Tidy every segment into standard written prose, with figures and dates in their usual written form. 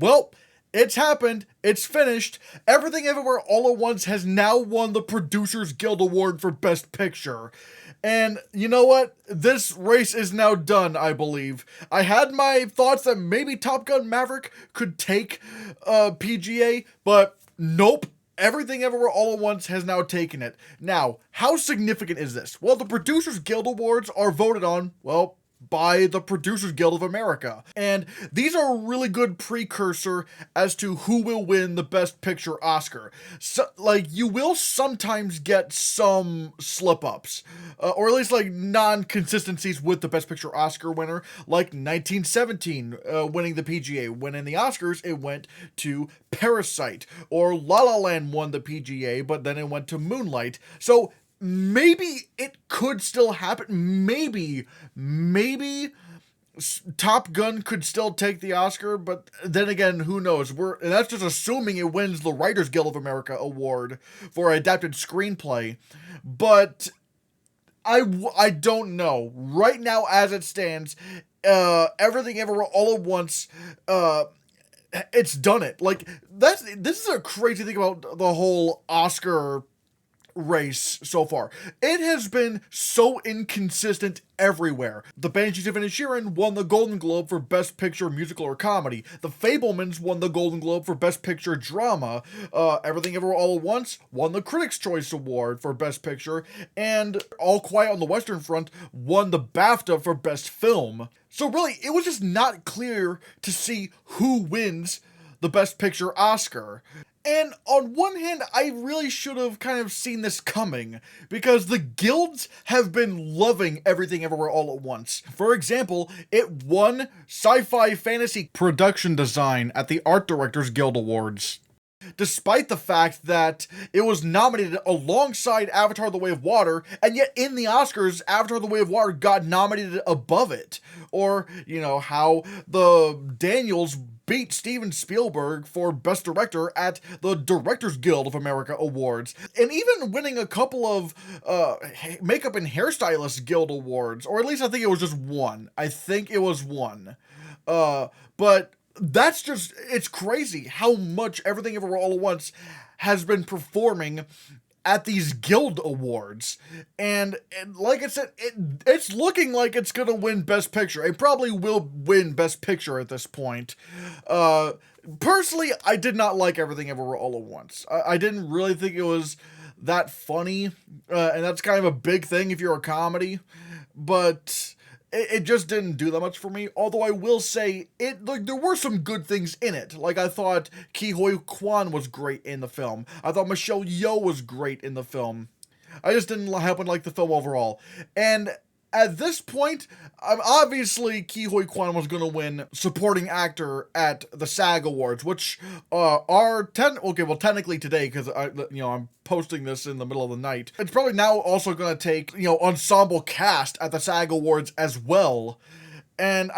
Well, it's happened. It's finished. Everything Everywhere All at Once has now won the Producers Guild Award for Best Picture. And you know what? This race is now done, I believe. I had my thoughts that maybe Top Gun Maverick could take PGA, but nope. Everything Everywhere All at Once has now taken it. Now, how significant is this? Well, the Producers Guild Awards are voted on, well, by the Producers Guild of America. And these are a really good precursor as to who will win the Best Picture Oscar. So, like, you will sometimes get some slip-ups, or at least, like, non-consistencies with the Best Picture Oscar winner, like 1917 winning the PGA. When in the Oscars, it went to Parasite, or La La Land won the PGA, but then it went to Moonlight. So, maybe it could still happen. Maybe Top Gun could still take the Oscar, but then again, who knows? That's just assuming it wins the Writers Guild of America award for adapted screenplay. But I don't know. Right now, as it stands, Everything Everywhere All at Once, it's done it. Like, this is a crazy thing about the whole Oscar race so far. It has been so inconsistent everywhere. The Banshees of Inisherin won the Golden Globe for Best Picture Musical or Comedy. The Fabelmans won the Golden Globe for Best Picture Drama. Everything Everywhere All at Once won the Critics' Choice Award for Best Picture. And All Quiet on the Western Front won the BAFTA for Best Film. So really, it was just not clear to see who wins the Best Picture Oscar. And on one hand, I really should have kind of seen this coming, because the guilds have been loving Everything Everywhere All at Once. For example, it won Sci-Fi Fantasy Production Design at the Art Directors Guild Awards, despite the fact that it was nominated alongside Avatar: The Way of Water, and yet in the Oscars, Avatar: The Way of Water got nominated above it. Or, you know, how the Daniels beat Steven Spielberg for Best Director at the Directors Guild of America Awards, and even winning a couple of Makeup and Hairstylist Guild Awards, or at least I think it was just one. But that's just, it's crazy how much Everything Everywhere All at Once has been performing at these guild awards. And like I said, it's looking like it's gonna win Best Picture. It probably will win Best Picture at this point. Personally, I did not like Everything Everywhere All at Once. I didn't really think it was that funny, and that's kind of a big thing if you're a comedy, but it just didn't do that much for me. Although I will say, there were some good things in it. Like, I thought Ke Huy Quan was great in the film. I thought Michelle Yeoh was great in the film. I just didn't happen to like the film overall. And at this point, obviously Ke Huy Quan was going to win Supporting Actor at the SAG Awards, which are technically today, because I'm posting this in the middle of the night. It's probably now also going to take Ensemble Cast at the SAG Awards as well, and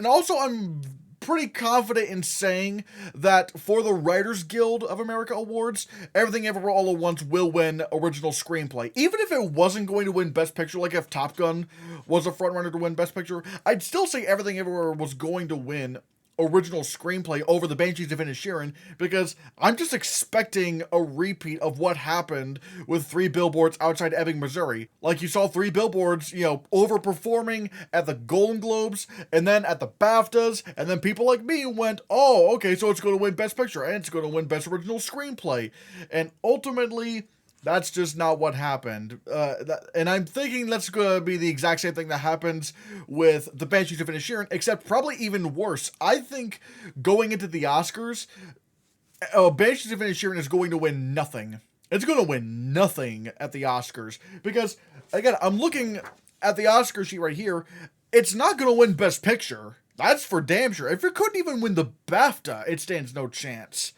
also I'm pretty confident in saying that for the Writers Guild of America Awards, Everything Everywhere All at Once will win Original Screenplay. Even if it wasn't going to win Best Picture, like if Top Gun was a frontrunner to win Best Picture, I'd still say Everything Everywhere was going to win Original Screenplay over the Banshees of Inisherin, because I'm just expecting a repeat of what happened with Three Billboards Outside Ebbing, Missouri. Like, you saw Three Billboards, overperforming at the Golden Globes, and then at the BAFTAs, and then people like me went, oh, okay, so it's going to win Best Picture, and it's going to win Best Original Screenplay. And ultimately, that's just not what happened. And I'm thinking that's going to be the exact same thing that happens with the Banshees of Inisherin, except probably even worse. I think going into the Oscars, Banshees of Inisherin is going to win nothing. It's going to win nothing at the Oscars. Because, again, I'm looking at the Oscar sheet right here. It's not going to win Best Picture. That's for damn sure. If it couldn't even win the BAFTA, it stands no chance.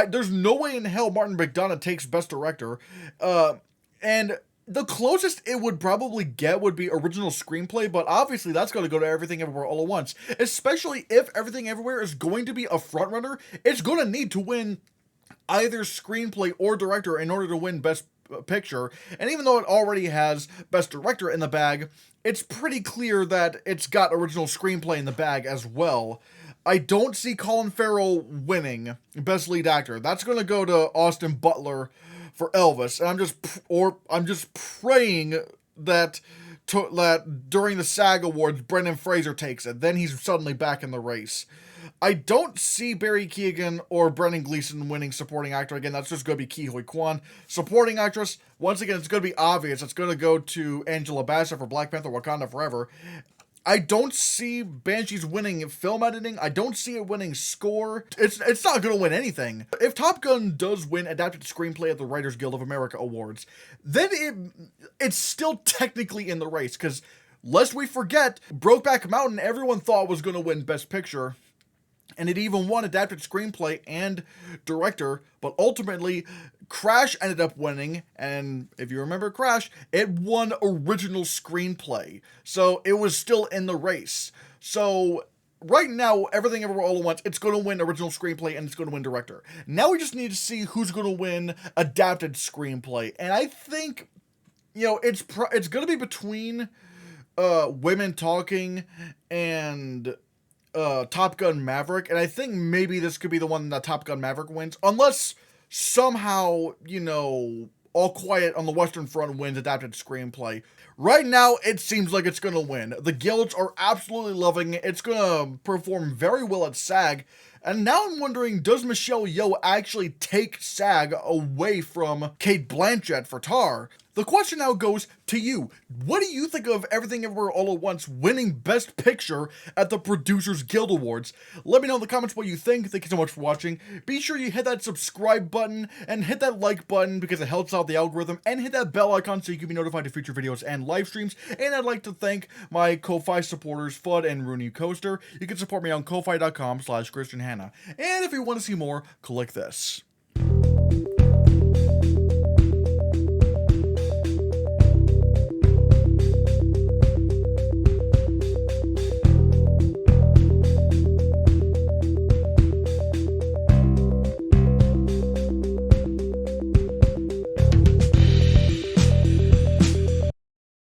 There's no way in hell Martin McDonagh takes Best Director. And the closest it would probably get would be Original Screenplay, but obviously that's going to go to Everything Everywhere All at Once. Especially if Everything Everywhere is going to be a frontrunner, it's going to need to win either Screenplay or Director in order to win Best Picture. And even though it already has Best Director in the bag, it's pretty clear that it's got Original Screenplay in the bag as well. I don't see Colin Farrell winning Best Lead Actor. That's going to go to Austin Butler for Elvis, and I'm just praying that that during the SAG Awards, Brendan Fraser takes it. Then he's suddenly back in the race. I don't see Barry Keoghan or Brendan Gleeson winning Supporting Actor. Again, that's just going to be Ki Hoi Kwan. Supporting Actress, once again, it's going to be obvious. It's going to go to Angela Bassett for Black Panther Wakanda Forever. I don't see Banshees winning film editing. I don't see it winning score. It's not going to win anything. If Top Gun does win Adapted Screenplay at the Writers Guild of America Awards, then it's still technically in the race. Because, lest we forget, Brokeback Mountain, everyone thought was going to win Best Picture. And it even won Adapted Screenplay and Director, but ultimately, Crash ended up winning, and if you remember Crash, it won Original Screenplay. So it was still in the race. So right now, Everything Everywhere All at Once, it's going to win Original Screenplay and it's going to win Director. Now we just need to see who's going to win Adapted Screenplay. And I think, it's going to be between Women Talking and Top Gun Maverick, and I think maybe this could be the one that Top Gun Maverick wins, unless somehow, All Quiet on the Western Front wins Adapted Screenplay. Right now, it seems like it's gonna win. The guilds are absolutely loving it. It's gonna perform very well at SAG, and now I'm wondering, does Michelle Yeoh actually take SAG away from Cate Blanchett for Tar? The question now goes to you. What do you think of Everything Everywhere All at Once winning Best Picture at the Producers Guild Awards? Let me know in the comments what you think. Thank you so much for watching. Be sure you hit that subscribe button and hit that like button because it helps out the algorithm, and hit that bell icon so you can be notified of future videos and live streams. And I'd like to thank my Ko-Fi supporters, Fudd and Rooney Coaster. You can support me on ko-fi.com/ChristianHannah. And if you want to see more, click this.